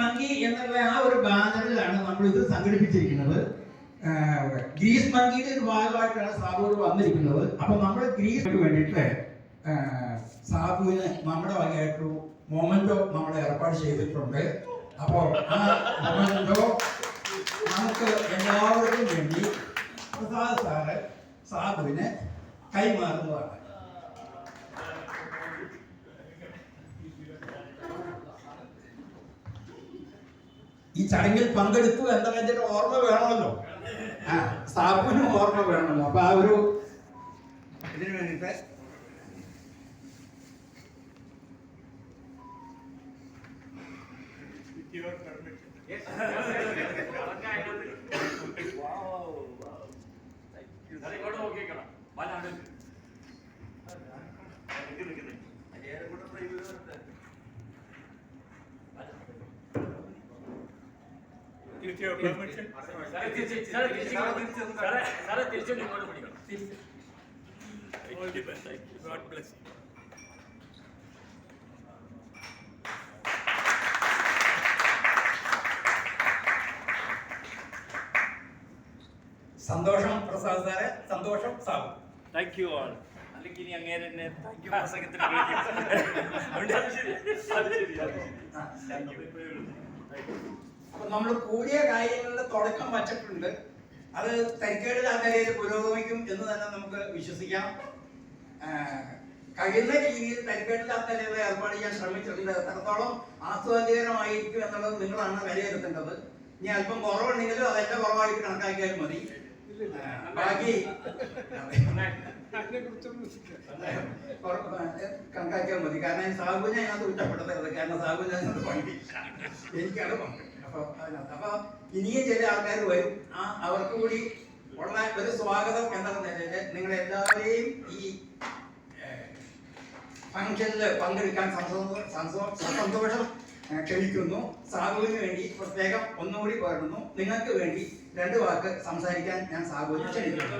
Monkey എന്നുള്ള ആ ഒരു ബാനറിലാണ് നമ്മൾ ഇത് സംഘടിപ്പിച്ചിരിക്കുന്നത്. ഗ്രീസ് മങ്കിയുടെ ഒരു ഭാഗമായിട്ടാണ് സാബുവിന് വന്നിരിക്കുന്നത്. അപ്പൊ നമ്മൾ ഗ്രീസിന് വേണ്ടിയിട്ട് സാബുവിന് നമ്മുടെ വകയായിട്ടൊരു മൊമെന്റോ നമ്മൾ ഏർപ്പാട് ചെയ്തിട്ടുണ്ട്. അപ്പോൾ ആ മൊമെന്റോ നമുക്ക് എല്ലാവർക്കും വേണ്ടി പ്രസാദ് സാറ് സാബുവിന് കൈമാറുന്നതാണ്. ഈ ചടങ്ങിൽ പങ്കെടുത്തു എന്നതിന്റെ ഓർമ്മ വേണമല്ലോ, സാബുവിനും ഓർമ്മ വേണമല്ലോ. അപ്പൊ ആ ഒരു ഇതിനു വേണ്ടിയിട്ട് സന്തോഷം പ്രസാദ് സാറെ, സന്തോഷം സാബു. Thank you all. അല്ലെങ്കിൽ ഇനി അങ്ങേരെ തന്നെ താങ്ക് യു പ്രസംഗത്തിന്. അപ്പൊ നമ്മൾ കൂടിയ കാര്യങ്ങളുടെ തുടക്കം വച്ചിട്ടുണ്ട്. അത് തരിക്കേടില്ലാത്ത രീതിയിൽ പുരോഗമിക്കും എന്ന് തന്നെ നമുക്ക് വിശ്വസിക്കാം. കഴിയുന്ന രീതിയിൽ തരിക്കേടില്ലാത്ത രീതിയിൽ ഏർപ്പാട് ചെയ്യാൻ ശ്രമിച്ചിട്ടുണ്ട്. എത്രത്തോളം ആസ്വാദ്യകരമായിരിക്കും എന്നുള്ളത് നിങ്ങളാണ് വിലയിരുത്തേണ്ടത്. ഇനി അല്പം കുറവുണ്ടെങ്കിലും അതെല്ലാം കുറവായിട്ട് കണക്കാക്കിയാലും മതി. ബാക്കി കണക്കാക്കിയാൽ മതി. കാരണം സാബുവിനെ അതിനകത്ത് കുറ്റപ്പെടുത്തരുത്. കാരണം സാബുവിനെ അതിനകത്ത് പങ്കില്ല, എനിക്കാണ് പങ്ക്. അപ്പൊ ഇനിയും ചില ആൾക്കാർ വരും. അവർക്ക് കൂടി ഉള്ള ഒരു സ്വാഗതം എന്ന നിലയിൽ നിങ്ങളെല്ലാവരെയും ഈ ഫംഗ്ഷനിൽ പങ്കെടുക്കാൻ സന്തോഷം ക്ഷണിക്കുന്നു. സാബുവിന് വേണ്ടി പ്രത്യേകം ഒന്നുകൂടി പറയുന്നു. നിങ്ങൾക്ക് വേണ്ടി 2 വാക്ക് സംസാരിക്കാൻ ഞാൻ സാബുവിനെ ക്ഷണിക്കുന്നു.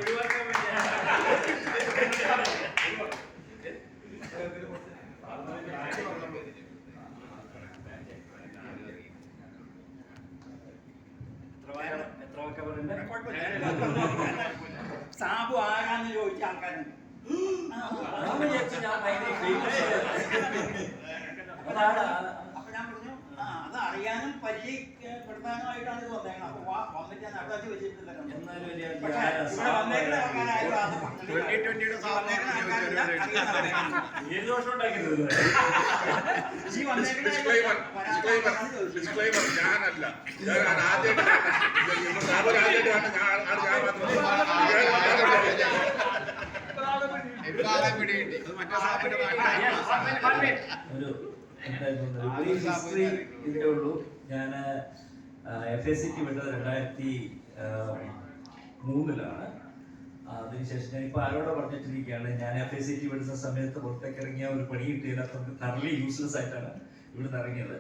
സാബു ആരാന്ന് ചോദിച്ച ആൾക്കാരുണ്ട്. അപ്പൊ ഞാൻ പറഞ്ഞു അത് അറിയാനും പരിചയപ്പെടുത്താനുമായിട്ടാണ് ഇത് വന്നേക്കണം. അപ്പൊ വന്നിട്ട് ഞാൻ അവിടെ വെച്ച് വെച്ചിട്ടില്ലല്ലോ. ഇതിലേ ഉള്ളൂ. ഞാൻ FACT വിട്ടത് 2003-ലാണ്. അതിനുശേഷം ഞാനിപ്പോൾ ആരോടെ പറഞ്ഞിട്ടിരിക്കുകയാണ്, ഞാൻ FACT വിടുന്ന സമയത്ത് പുറത്തേക്ക് ഇറങ്ങിയ ഒരു പണി കിട്ടിയില്ലാത്തതുകൊണ്ട് തറലി യൂസ്ലെസ് ആയിട്ടാണ് ഇവിടുന്ന് ഇറങ്ങിയത്.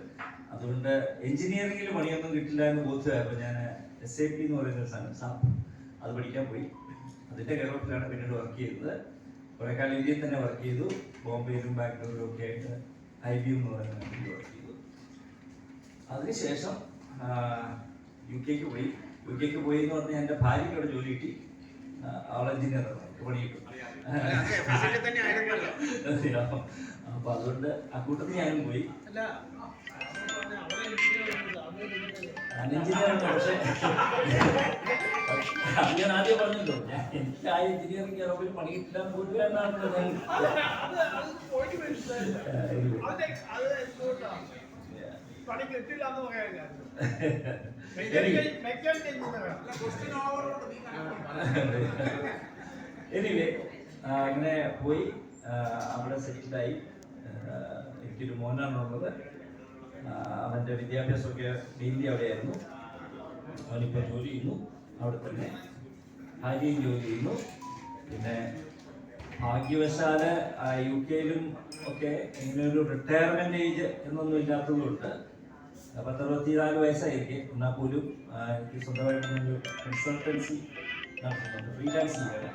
അതുകൊണ്ട് എഞ്ചിനീയറിംഗിൽ പണിയൊന്നും കിട്ടില്ല എന്ന് ബോധ്യമായപ്പോൾ ഞാൻ SAP എന്ന് പറയുന്ന ഒരു സാധനം SAP അത് പഠിക്കാൻ പോയി. അതിൻ്റെ കേരളത്തിലാണ് പിന്നീട് വർക്ക് ചെയ്തത്. കുറേ കാലം ഇന്ത്യയിൽ തന്നെ വർക്ക് ചെയ്തു. ബോംബെയിലും ബാംഗ്ലൂരിലും ഒക്കെ ആയിട്ട് IBM എന്ന് പറയുന്ന കമ്പനിയിൽ വർക്ക് ചെയ്തു. അതിനുശേഷം UK പോയി. UK പോയി എന്ന് പറഞ്ഞാൽ എൻ്റെ ഭാര്യയ്ക്ക് അവിടെ ജോലി കിട്ടി. അവൾ എഞ്ചിനീയറാണ്, പണി കിട്ടും. അപ്പൊ അതുകൊണ്ട് അക്കൂട്ടത്തിൽ ഞാനും പോയി. ഞാൻ എഞ്ചിനീയറാണ്. പക്ഷേ ഞാൻ ആദ്യം പറഞ്ഞല്ലോ, എനിക്ക് ആ എഞ്ചിനീയറിംഗ് ജോബിൽ പണി കിട്ടാൻ പോയില്ല എന്നാണ് എനിവേ അങ്ങനെ പോയി. അവിടെ സെറ്റിലായി. എനിക്കൊരു മോനാണുള്ളത്. അവൻ്റെ വിദ്യാഭ്യാസമൊക്കെ മെയിൻലി അവിടെയായിരുന്നു. അവനിപ്പോൾ ജോലി ചെയ്യുന്നു അവിടെ തന്നെ. ഭാര്യയും ജോലി ചെയ്യുന്നു. പിന്നെ ഭാഗ്യവശാല് UK-ലും ഒക്കെ ഇങ്ങനൊരു റിട്ടയർമെന്റ് ഏജ് എന്നൊന്നും ഇല്ലാത്തതുകൊണ്ട് 64 വയസ്സായിരിക്കും. എന്നാൽ പോലും എനിക്ക് സ്വന്തമായിട്ടൊരു കൺസൾട്ടൻസി നടത്തുന്നുണ്ട്, ഫ്രീലാൻസിങ് വേണം.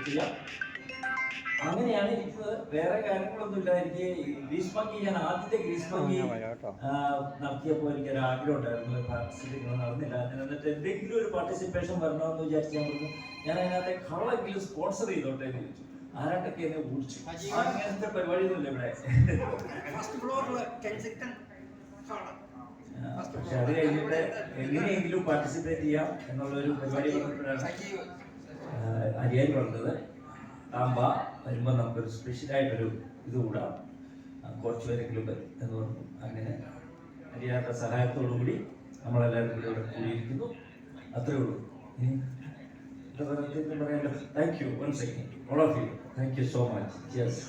ചെയ്യാം. അങ്ങനെയാണ് ഇരിക്കുന്നത്. വേറെ കാര്യങ്ങളൊന്നുമില്ല. എനിക്ക് ഗ്രീസ് മങ്കി, ഞാൻ ആദ്യത്തെ ഗ്രീസ് മങ്കി നടത്തിയപ്പോൾ എനിക്കൊരു ആഗ്രഹം ഉണ്ടായിരുന്നു. പാർട്ടിസിപ്പേറ്റ് നടന്നില്ല. ഞാൻ എന്നിട്ട് എന്തെങ്കിലും ഒരു പാർട്ടിസിപ്പേഷൻ വരണമെന്ന് വിചാരിച്ച് ഞാൻ പറഞ്ഞു ഞാൻ അതിനകത്തെ കളെങ്കിലും സ്പോൺസർ ചെയ്തോട്ടെ എന്ന് ചോദിച്ചു. ആരാണ്ടൊക്കെ എന്നെ ഓടിച്ചു. അങ്ങനത്തെ പരിപാടിയൊന്നുമില്ല ഇവിടെ. പക്ഷെ അത് കഴിഞ്ഞിട്ട് എങ്ങനെയെങ്കിലും പാർട്ടിസിപ്പേറ്റ് ചെയ്യാം എന്നുള്ളൊരു പരിപാടി വന്നപ്പോഴാണ് അരിയാൻ പറഞ്ഞത് താമ്പ വരുമ്പോൾ നമുക്കൊരു സ്പെഷ്യലായിട്ടൊരു ഇത് കൂടാം, കുറച്ച് പേരെങ്കിലും വരും എന്ന് പറഞ്ഞു. അങ്ങനെ അരിയാരുടെ സഹായത്തോടു കൂടി നമ്മളെല്ലാവരും കൂടി ഇവിടെ കൂടിയിരിക്കുന്നു. അത്രേ ഉള്ളൂ. പറയാലോ. Thank you once again all of you. Thank you so much. Yes.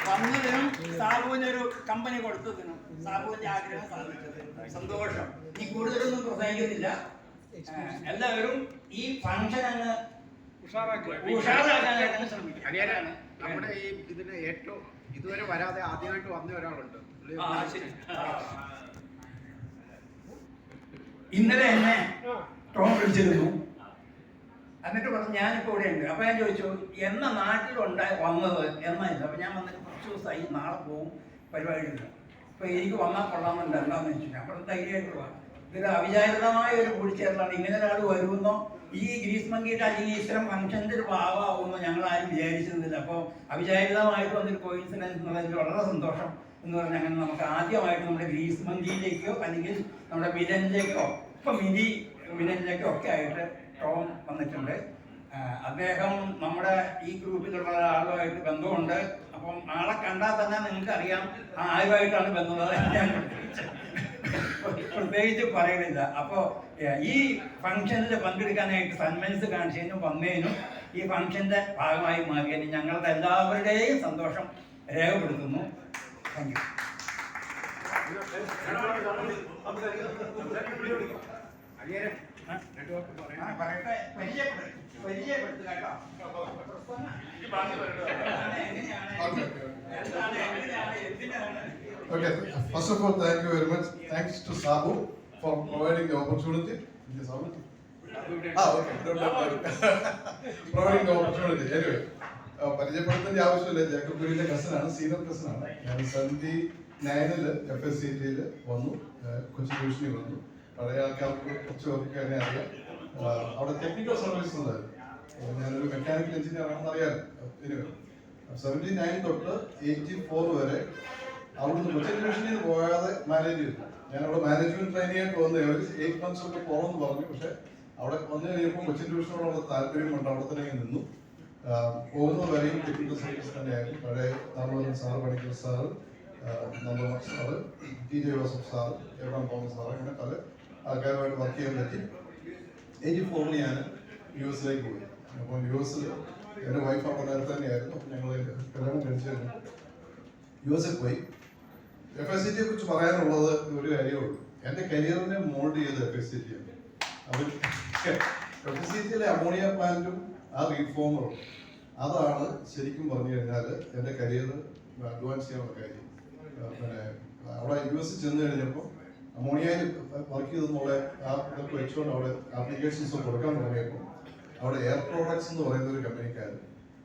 വന്നതിനും സാബുവിനൊരു കമ്പനി കൊടുത്തതിനും സാബുവിന്റെ ആഗ്രഹം സാധിച്ചത് സന്തോഷം. ഈ കൂടുതലൊന്നും പ്രസംഗിക്കുന്നില്ല. എല്ലാവരും ഈ ഫംഗ്ഷൻ അങ്ങ് ഉഷാറാക്കാനായിട്ട് ശ്രമിക്കും. നമ്മുടെ ഈ ഇതിന് ഏറ്റവും ഇതുവരെ വരാതെ ആദ്യമായിട്ട് വന്ന ഒരാളുണ്ട്. ഇന്നലെ എന്നെ ടോം വിളിച്ചിരുന്നു. എന്നിട്ട് പറഞ്ഞു ഞാനിപ്പോൾ ഇവിടെ ഉണ്ട്. അപ്പൊ ഞാൻ ചോദിച്ചു എന്നാ നാട്ടിലുണ്ടായി വന്നത് എന്നായിരുന്നു. അപ്പൊ ഞാൻ വന്നിട്ട് കുറച്ച് ദിവസമായി, നാളെ പോകും പരിപാടിയില്ല. അപ്പൊ എനിക്ക് വന്നാൽ കൊള്ളാമെന്നുണ്ട്. എന്താന്ന് വെച്ചു. അപ്പോൾ ധൈര്യമായിട്ട് പോവാം. ഇതൊരു അവിചാരിതമായ ഒരു കൂടിച്ചേരലാണ്. ഇങ്ങനെ ഒരാൾ വരുമെന്നോ ഈ ഗ്രീസ് മങ്കിയുടെ അജീശ്വരം ഫംഗ്ഷൻ്റെ ഒരു ഭാഗമാകുമെന്നോ ഞങ്ങൾ ആരും വിചാരിച്ചിരുന്നില്ല. അപ്പോൾ അവിചാരിതമായിട്ട് വന്നൊരു കോയിൻസിഡൻസ് എന്നുള്ളതിൽ വളരെ സന്തോഷം എന്ന് പറഞ്ഞാൽ അങ്ങനെ നമുക്ക് ആദ്യമായിട്ട് നമ്മുടെ ഗ്രീസ് മങ്കിയിലേക്കോ അല്ലെങ്കിൽ നമ്മുടെ വിലനിലേക്കോ ഇപ്പം മിനി വിലനിലേക്കോ ഒക്കെ ആയിട്ട് ടോം വന്നിട്ടുണ്ട്. അദ്ദേഹം നമ്മുടെ ഈ ഗ്രൂപ്പിലുള്ള ആളുമായിട്ട് ബന്ധമുണ്ട്. അപ്പം ആളെ കണ്ടാൽ തന്നെ നിങ്ങൾക്ക് അറിയാം ആരുമായിട്ടാണ് ബന്ധമുള്ളത്. ഞാൻ പ്രത്യേകിച്ച് പറയുന്നില്ല. അപ്പോൾ ഈ ഫംഗ്ഷനിൽ പങ്കെടുക്കാനായിട്ട് സന്മനസ് കാണിച്ചതിനും വന്നതിനും ഈ ഫംഗ്ഷന്റെ ഭാഗമായി മാറിയതിന് ഞങ്ങളുടെ എല്ലാവരുടെയും സന്തോഷം രേഖപ്പെടുത്തുന്നു. Thank you. Okay, first of all, thank you very much. Thanks to Sabu for providing the opportunity. Okay. Providing the opportunity. Anyway, പരിചയപ്പെടുത്തേണ്ട ആവശ്യമില്ല. ജേക്കബ് കുര്യന്റെ കസിനാണ്, സീനിയർ കസിനാണ്. ഞാൻ 79-ല് FSCT വന്നു, കൊച്ചി ഡിവിഷനിൽ വന്നു. പഴയ ആൾക്കാർക്ക് കുറച്ച് പേർക്ക് എന്നെ അറിയാം. അവിടെ ടെക്നിക്കൽ സർവീസ് ഉണ്ടായിരുന്നു. ഞാനൊരു മെക്കാനിക്കൽ എഞ്ചിനീയർ ആണെന്ന് അറിയാം. 79 തൊട്ട് 84 വരെ അവിടുന്ന് കൊച്ചി ഡിവിഷനിൽ പോകാതെ മാനേജ് ചെയ്തു. ഞാനവിടെ മാനേജ്മെന്റ് ട്രെയിനിങ് ആയിട്ട് വന്ന് 8 months ഒക്കെ പോകണമെന്ന് പറഞ്ഞു. പക്ഷെ അവിടെ വന്നു കഴിഞ്ഞപ്പോൾ കൊച്ചി ഡിവിഷനോടുള്ള താല്പര്യം കൊണ്ട് അവിടെ തന്നെ നിന്നു. പോകുന്നത് വരെയും ടെക്നിക്കൽ സർവീസ് തന്നെയായിരുന്നു. പഴയ Damodaran sir, Panicker sir, Nandakumar sir, TJ Joseph sir, Abraham Thomas sir, അങ്ങനെ പല ആൾക്കാരുമായിട്ട് വർക്ക് ചെയ്യാൻ പറ്റി. 84 ഞാൻ US പോയി. അപ്പോൾ US എൻ്റെ വൈഫ് അവിടെ നേരത്തെ തന്നെയായിരുന്നു. ഞങ്ങൾ കല്യാണം കഴിച്ചായിരുന്നു. US പോയി. FSCT കുറിച്ച് പറയാനുള്ളത് ഒരു കാര്യമേ ഉള്ളൂ. എൻ്റെ കരിയറിനെ മോൾഡ് ചെയ്ത് FSCT ആണ്. അവർ FSCTയിലെ അമോണിയ പ്ലാന്റും ആ റീഫോമറും അതാണ് ശരിക്കും പറഞ്ഞു കഴിഞ്ഞാൽ എൻ്റെ കരിയർ അഡ്വാൻസ് ചെയ്യാനുള്ള കാര്യം. പിന്നെ അവിടെ US ചെന്ന് കഴിഞ്ഞപ്പോൾ അമോണിയയിൽ വർക്ക് ചെയ്തെന്നുള്ള ആ ഇതൊക്കെ വെച്ചുകൊണ്ട് അവിടെ ആപ്ലിക്കേഷൻസ് കൊടുക്കാൻ തുടങ്ങിയപ്പോൾ അവിടെ എയർ പ്രോഡക്ട്സ് എന്ന് പറയുന്ന ഒരു കമ്പനിക്കാർ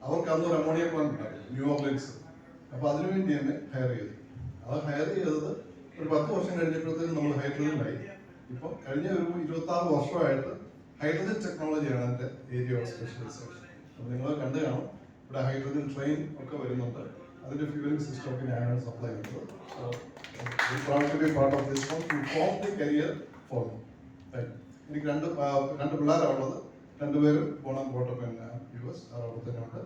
അവർക്ക് അന്നൊരു അമോണിയ പ്ലാന്റ് ഉണ്ടായിരുന്നു, ന്യൂ ഓർലിൻസ്. അപ്പോൾ അതിനുവേണ്ടി തന്നെ ഹയർ ചെയ്തു. അത് ഹയർ ചെയ്തത് ഒരു 10 വർഷം കഴിഞ്ഞപ്പോഴത്തേക്കും നമ്മൾ ഹൈഡ്രജനായി. ഇപ്പോൾ കഴിഞ്ഞ ഒരു 26 വർഷമായിട്ട് ഹൈഡ്രജൻ ടെക്നോളജിയാണ് എൻ്റെ ഏരിയ ഓഫ് സ്പെഷ്യലൈസേഷൻ. അപ്പോൾ നിങ്ങൾ കണ്ടു കാണും, ഇവിടെ ഹൈഡ്രജൻ ട്രെയിൻ ഒക്കെ വരുന്നുണ്ട്. അതിൻ്റെ ഫ്യൂവലിംഗ് സിസ്റ്റം ഒക്കെ ഞാനാണ് സപ്ലൈ ചെയ്യുന്നത്. So proud to be part of this one to form the career for me. എനിക്ക് രണ്ട് പിള്ളേരാണുള്ളത്. രണ്ടുപേരും പോണം കോട്ടപ്പൻ US അവിടെ തന്നെ ഉണ്ട്.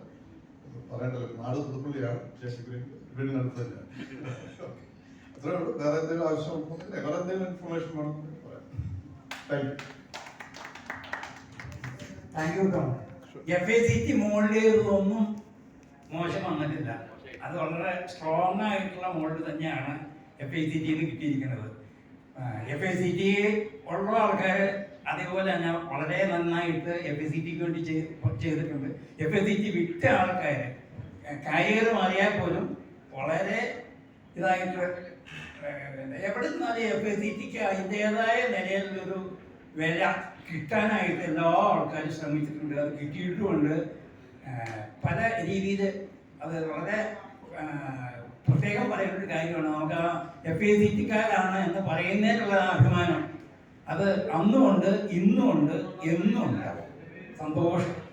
പറയേണ്ടല്ലോ, നാട് പുതുപ്പള്ളിയാണ്, വീടിനടുത്ത് തന്നെയാണ്. അത്രേ ഉള്ളൂ. വേറെ എന്തെങ്കിലും ആവശ്യം വേറെ എന്തെങ്കിലും ഇൻഫർമേഷൻ വേണമെന്ന് പറയാം. Thank you Tom. FACT mould ചെയ്തതൊന്നും മോശം വന്നിട്ടില്ല. അത് വളരെ സ്ട്രോങ് ആയിട്ടുള്ള മോൾഡ് തന്നെയാണ് FACTന്ന് കിട്ടിയിരിക്കുന്നത്. FACT ഉള്ള ആൾക്കാർ അതേപോലെ തന്നെ വളരെ നന്നായിട്ട് FACTക്ക് വേണ്ടി ചെയ്തിട്ടുണ്ട്. FACT വിട്ട ആൾക്കാർ കരിയർ മാറിയാൽ പോലും വളരെ ഇതായിട്ട് എവിടെ നിന്നാലും FACTക്ക് അതിൻ്റെതായ നിലയിലൊരു വില കിട്ടാനായിട്ട് എല്ലാ ആൾക്കാരും ശ്രമിച്ചിട്ടുണ്ട്. അത് കിട്ടിയിട്ടുമുണ്ട്. പല രീതിയിൽ അത് വളരെ പ്രത്യേകം പറയേണ്ട ഒരു കാര്യമാണ്. നമുക്ക് FACT-കാരാണ് എന്ന് പറയുന്നതിനുള്ള അഭിമാനം അത് അന്നുമുണ്ട്, ഇന്നുമുണ്ട്, എന്നും ഉണ്ടാവും. സന്തോഷം.